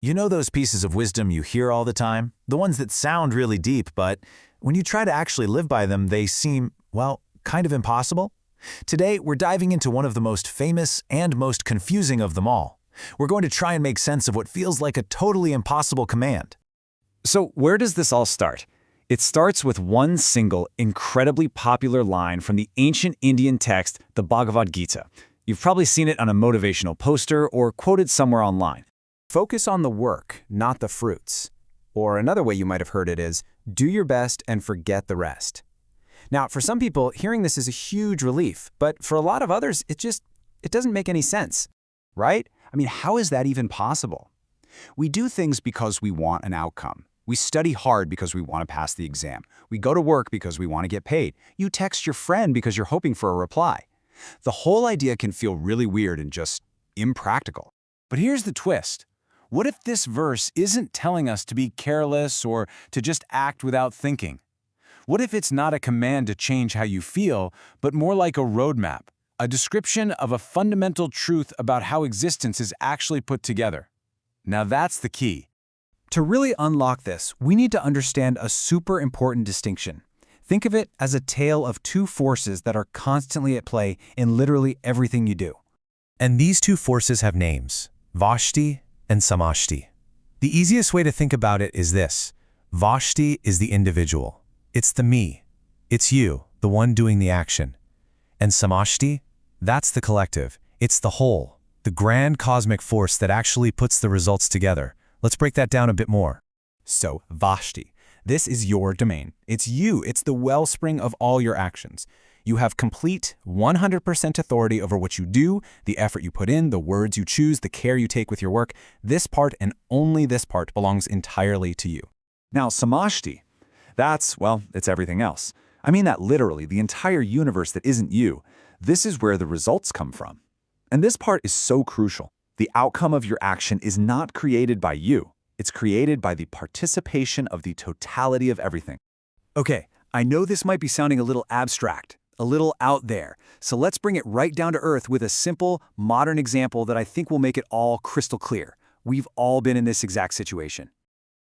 You know those pieces of wisdom you hear all the time? The ones that sound really deep, but when you try to actually live by them, they seem, well, kind of impossible? Today, we're diving into one of the most famous and most confusing of them all. We're going to try and make sense of what feels like a totally impossible command. So where does this all start? It starts with one single, incredibly popular line from the ancient Indian text, the Bhagavad Gita. You've probably seen it on a motivational poster or quoted somewhere online. Focus on the work, not the fruits. Or another way you might have heard it is, do your best and forget the rest. Now, for some people, hearing this is a huge relief, but for a lot of others, it doesn't make any sense. Right? I mean, how is that even possible? We do things because we want an outcome. We study hard because we want to pass the exam. We go to work because we want to get paid. You text your friend because you're hoping for a reply. The whole idea can feel really weird and just impractical. But here's the twist. What if this verse isn't telling us to be careless or to just act without thinking? What if it's not a command to change how you feel, but more like a roadmap, a description of a fundamental truth about how existence is actually put together? Now that's the key. To really unlock this, we need to understand a super important distinction. Think of it as a tale of two forces that are constantly at play in literally everything you do. And these two forces have names, Vashti and Samashti. The easiest way to think about it is this. Vashti is the individual. It's the me. It's you, the one doing the action. And Samashti, that's the collective. It's the whole, the grand cosmic force that actually puts the results together. Let's break that down a bit more. So, Vashti, this is your domain. It's you. It's the wellspring of all your actions. You have complete 100% authority over what you do, the effort you put in, the words you choose, the care you take with your work. This part and only this part belongs entirely to you. Now, Samashti, it's everything else. I mean that literally, the entire universe that isn't you. This is where the results come from. And this part is so crucial. The outcome of your action is not created by you. It's created by the participation of the totality of everything. Okay, I know this might be sounding a little abstract, a little out there, so let's bring it right down to earth with a simple, modern example that I think will make it all crystal clear. We've all been in this exact situation.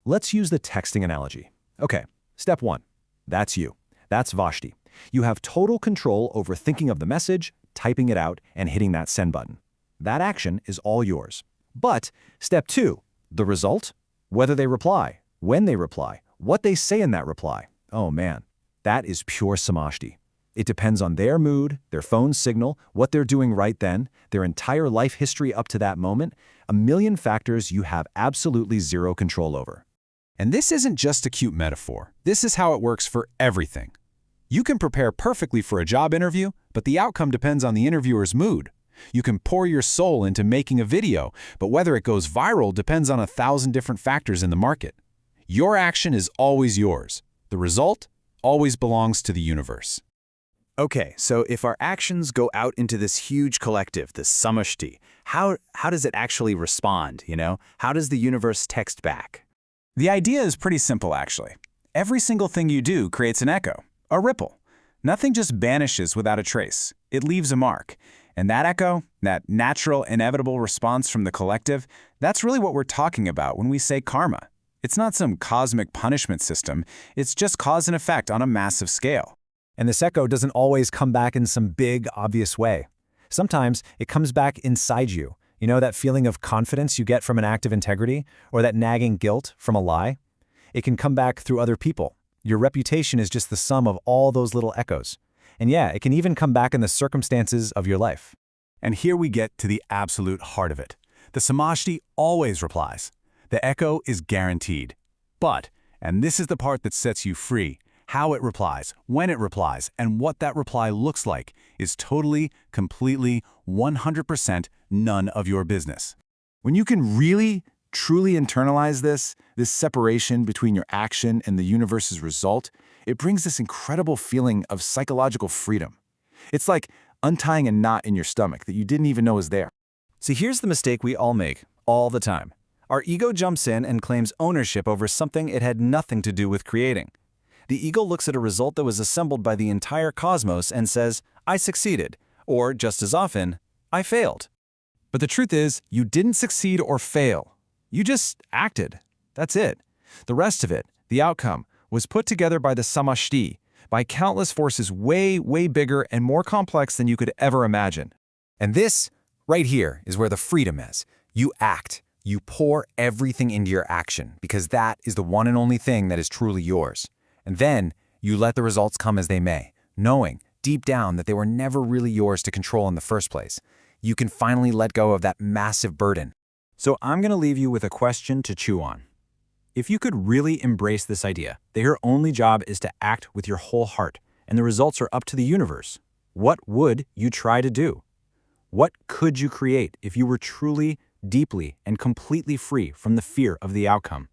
Let's use the texting analogy. Okay, step 1. That's you. That's Vashti. You have total control over thinking of the message, typing it out, and hitting that send button. That action is all yours. But step 2, the result? Whether they reply, when they reply, what they say in that reply. Oh man, that is pure Samashti. It depends on their mood, their phone signal, what they're doing right then, their entire life history up to that moment, a million factors you have absolutely zero control over. And this isn't just a cute metaphor. This is how it works for everything. You can prepare perfectly for a job interview, but the outcome depends on the interviewer's mood. You can pour your soul into making a video, but whether it goes viral depends on 1,000 different factors in the market. Your action is always yours. The result always belongs to the universe. Okay, so if our actions go out into this huge collective, the samashti, how does it actually respond, How does the universe text back? The idea is pretty simple, actually. Every single thing you do creates an echo, a ripple. Nothing just vanishes without a trace. It leaves a mark. And that echo, that natural, inevitable response from the collective, that's really what we're talking about when we say karma. It's not some cosmic punishment system. It's just cause and effect on a massive scale. And this echo doesn't always come back in some big, obvious way. Sometimes it comes back inside you. You know that feeling of confidence you get from an act of integrity, or that nagging guilt from a lie? It can come back through other people. Your reputation is just the sum of all those little echoes. And yeah, it can even come back in the circumstances of your life. And here we get to the absolute heart of it. The samashti always replies. The echo is guaranteed. But, and this is the part that sets you free, how it replies, when it replies, and what that reply looks like is totally, completely, 100% none of your business. When you can really, truly internalize this separation between your action and the universe's result, it brings this incredible feeling of psychological freedom. It's like untying a knot in your stomach that you didn't even know was there. See, here's the mistake we all make, all the time. Our ego jumps in and claims ownership over something it had nothing to do with creating. The ego looks at a result that was assembled by the entire cosmos and says, I succeeded, or just as often, I failed. But the truth is, you didn't succeed or fail. You just acted. That's it. The rest of it, the outcome, was put together by the samashti, by countless forces way, way bigger and more complex than you could ever imagine. And this, right here, is where the freedom is. You act. You pour everything into your action because that is the one and only thing that is truly yours. And then you let the results come as they may, knowing deep down that they were never really yours to control in the first place. You can finally let go of that massive burden. So I'm going to leave you with a question to chew on. If you could really embrace this idea that your only job is to act with your whole heart and the results are up to the universe, what would you try to do? What could you create if you were truly, deeply, and completely free from the fear of the outcome?